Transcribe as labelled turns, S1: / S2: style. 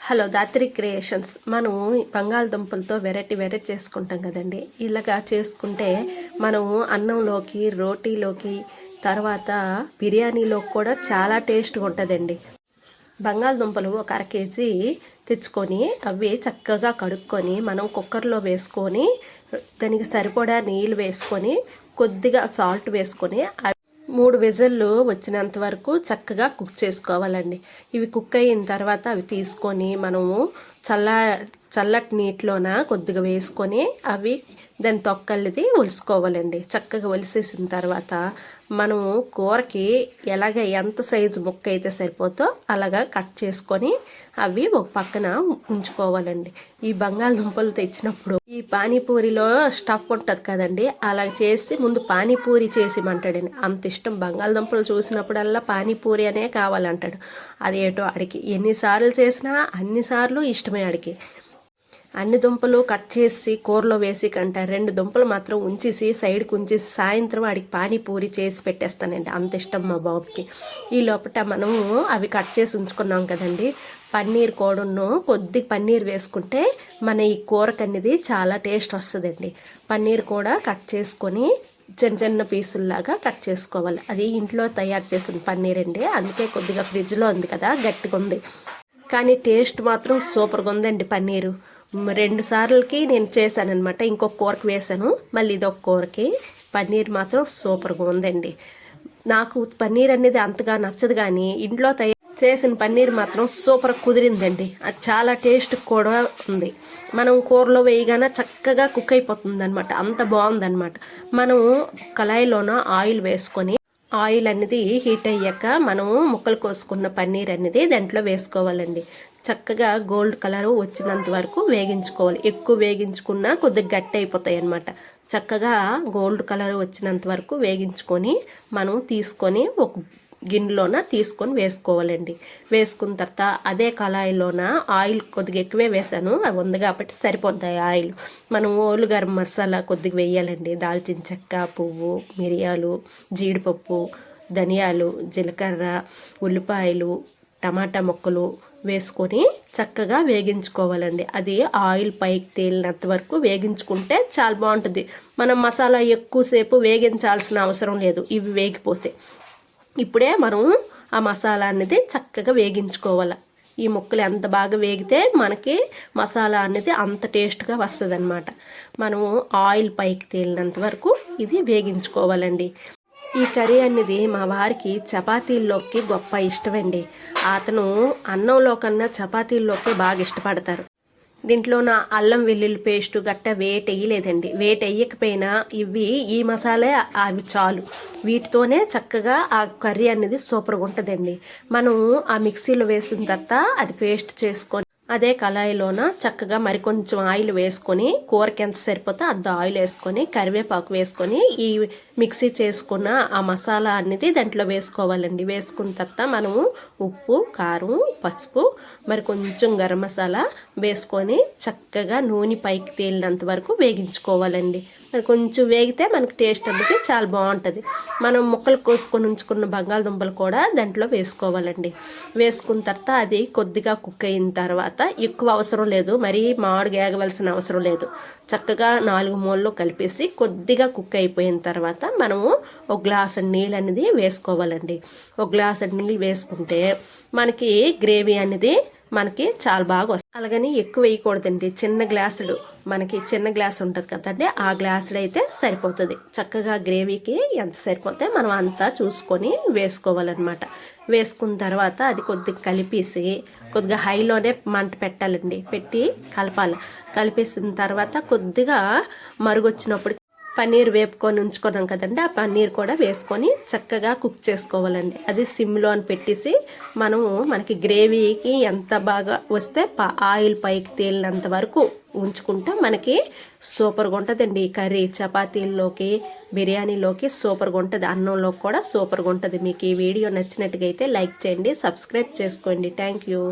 S1: Hello Dhatri creations. మనం బంగాళదుంపలతో variety చేసుకుంటాం కదండి. ఇలాగా చేసుకుంటే మనము అన్నంలోకి, రోటీలోకి, తర్వాత బిర్యానీలోకి కూడా చాలా టేస్ట్గా ఉంటుందండి. బంగాళదుంపలు ఒక 1/2 కేజీ తెచ్చుకొని అవి చక్కగా కడుక్కొని మనం కుక్కర్లో వేసుకొని దానికి సరిపడా నీళ్ళు వేసుకొని కొద్దిగా సాల్ట్ వేసుకొని 3 విజిల్లు వచ్చినంత వరకు చక్కగా కుక్ చేసుకోవాలండి. ఇవి కుక్ అయిన తర్వాత అవి తీసుకొని మనము చల్లటి నీటిలోన కొద్దిగా వేసుకొని అవి దాని తొక్కలది ఒలుసుకోవాలండి. చక్కగా ఒలిసేసిన తర్వాత మనము కూరకి ఎంత సైజు ముక్క అయితే సరిపోతో అలాగా కట్ చేసుకొని అవి ఒక పక్కన ఉంచుకోవాలండి. ఈ బంగాళదుంపలు తెచ్చినప్పుడు ఈ పానీపూరిలో స్టఫ్ ఉంటుంది కదండి, అలా చేసి ముందు పానీపూరి చేసిమంటాడండి. అంత ఇష్టం. బంగాళదుంపలు చూసినప్పుడల్లా పానీపూరి అనే కావాలంటాడు. అదేటో ఆడికి ఎన్నిసార్లు చేసినా అన్నిసార్లు ఇష్టమే ఆడికి. అన్ని దుంపలు కట్ చేసి కూరలో వేసి కంటే 2 దుంపలు మాత్రం ఉంచేసి సైడ్కి ఉంచేసి సాయంత్రం వాడికి పానీపూరి చేసి పెట్టేస్తానండి. అంత ఇష్టం మా బాబుకి. ఈ లోపల మనము అవి కట్ చేసి ఉంచుకున్నాం కదండి, పన్నీర్ కూడాను కొద్ది పన్నీర్ వేసుకుంటే మన ఈ కూరకు అనేది చాలా టేస్ట్ వస్తుందండి. పన్నీర్ కూడా కట్ చేసుకొని చిన్న పీసుల్లాగా కట్ చేసుకోవాలి. అది ఇంట్లో తయారు చేసిన పన్నీర్ అండి, అందుకే కొద్దిగా ఫ్రిడ్జ్లో ఉంది కదా గట్టిగా ఉంది, కానీ టేస్ట్ మాత్రం సూపర్గా ఉందండి. పన్నీరు 2 సార్లకి నేను చేశానమాట. ఇంకొక కూరకు వేసాను, మళ్ళీ ఇదొక కూరకి. పన్నీర్ మాత్రం సూపర్గా ఉందండి. నాకు పన్నీర్ అనేది అంతగా నచ్చదు, కానీ ఇంట్లో చేసిన పన్నీర్ మాత్రం సూపర్ కుదిరిందండి. అది చాలా టేస్ట్ కూడా ఉంది. మనం కూరలో వేయగానే చక్కగా కుక్ అయిపోతుంది అనమాట. అంత బాగుందన్నమాట. మనం కళాయిలోన ఆయిల్ వేసుకొని ఆయిల్ అనేది హీట్ అయ్యాక మనము ముక్కలు కోసుకున్న పన్నీర్ అనేది దాంట్లో వేసుకోవాలండి. చక్కగా గోల్డ్ కలర్ వచ్చినంత వరకు వేగించుకోవాలి. ఎక్కువ వేగించుకున్నా కొద్దిగా గట్టి అయిపోతాయి అన్నమాట. చక్కగా గోల్డ్ కలర్ వచ్చినంత వరకు వేగించుకొని మనం తీసుకొని ఒక గిన్నెలోన తీసుకొని వేసుకోవాలండి. వేసుకున్న తర్వాత అదే కళాయిలోన ఆయిల్ కొద్దిగా ఎక్కువే వేసాను, అది ఉంది కాబట్టి సరిపోద్దాయి ఆయిల్. మనం ఓలు గరం మసాలా కొద్దిగా వేయాలండి. దాల్చిన చెక్క, పువ్వు, మిరియాలు, జీడిపప్పు, ధనియాలు, జీలకర్ర, ఉల్లిపాయలు, టమాటా ముక్కలు వేసుకొని చక్కగా వేగించుకోవాలండి. అది ఆయిల్ పైకి తేలినంత వరకు వేగించుకుంటే చాలా బాగుంటుంది. మనం మసాలా ఎక్కువసేపు వేగించాల్సిన అవసరం లేదు, ఇవి వేగిపోతే. ఇప్పుడే మనం ఆ మసాలా అనేది చక్కగా వేగించుకోవాలి. ఈ ముక్కలు ఎంత బాగా వేగితే మనకి మసాలా అనేది అంత టేస్ట్గా వస్తుంది అనమాట. మనము ఆయిల్ పైకి తేలినంత వరకు ఇది వేగించుకోవాలండి. ఈ కర్రీ అనేది మా వారికి చపాతీల్లోకి గొప్ప ఇష్టమండి. అతను అన్నంలో కన్నా చపాతీల్లోకి బాగా ఇష్టపడతారు. దీంట్లో నా అల్లం వెల్లుల్లి పేస్టు గట్ట వేయలేదండి. వేయకపోయినా ఈ మసాలా అవి చాలు. వీటితోనే చక్కగా ఆ కర్రీ అనేది సూపర్గా ఉంటుందండి. మనం ఆ మిక్సీలో వేసిన తర్వాత అది పేస్ట్ చేసుకొని అదే కళాయిలోన చక్కగా మరికొంచెం ఆయిల్ వేసుకొని కూరకి ఎంత సరిపోతే అంత ఆయిల్ వేసుకొని కరివేపాకు వేసుకొని ఈ మిక్సీ చేసుకున్న ఆ మసాలా అనేది దాంట్లో వేసుకోవాలండి. వేసుకున్న తర్వాత మనము ఉప్పు, కారం, పసుపు, మరి కొంచెం గరం మసాలా వేసుకొని చక్కగా నూనె పైకి తేలినంత వరకు వేగించుకోవాలండి. మరి కొంచెం వేగితే మనకి టేస్ట్ అనేది చాలా బాగుంటుంది. మనం ముక్కలు కోసుకొని ఉంచుకున్న బంగాళదుంపలు కూడా దాంట్లో వేసుకోవాలండి. వేసుకున్న తర్వాత అది కొద్దిగా కుక్ అయిన తర్వాత, ఎక్కువ అవసరం లేదు, మరీ మామిడిగా ఏగవలసిన అవసరం లేదు, చక్కగా 4 మూలలో కలిపేసి కొద్దిగా కుక్ అయిపోయిన తర్వాత మనము ఒక గ్లాసు నీళ్ళు అనేది వేసుకోవాలండి. ఒక గ్లాసు నీళ్ళు వేసుకుంటే మనకి గ్రేవీ అనేది మనకి చాలా బాగా వస్తుంది. అలాగని ఎక్కువ వేయకూడదండి. చిన్న గ్లాసులు, మనకి చిన్న గ్లాస్ ఉంటుంది కదండి, ఆ గ్లాసులు అయితే సరిపోతుంది. చక్కగా గ్రేవీకి ఎంత సరిపోతే మనం అంతా చూసుకొని వేసుకోవాలన్నమాట. వేసుకున్న తర్వాత అది కొద్దిగా కలిపేసి కొద్దిగా హైలోనే మంట పెట్టాలండి. పెట్టి కలపాలి. కలిపేసిన తర్వాత కొద్దిగా మరుగొచ్చినప్పుడు పన్నీర్ వేపుకొని ఉంచుకున్నాం కదండి, ఆ పన్నీర్ కూడా వేసుకొని చక్కగా కుక్ చేసుకోవాలండి. అది సిమ్లో అని పెట్టేసి మనకి గ్రేవీకి ఎంత బాగా వస్తే ఆయిల్ పైకి తేలినంత వరకు ఉంచుకుంటే మనకి సూపర్గా ఉంటుందండి ఈ కర్రీ. చపాతీల్లోకి, బిర్యానీలోకి సూపర్గా ఉంటుంది, అన్నంలో కూడా సూపర్గా ఉంటుంది. మీకు ఈ వీడియో నచ్చినట్టుగా అయితే లైక్ చేయండి, సబ్స్క్రైబ్ చేసుకోండి. Thank you.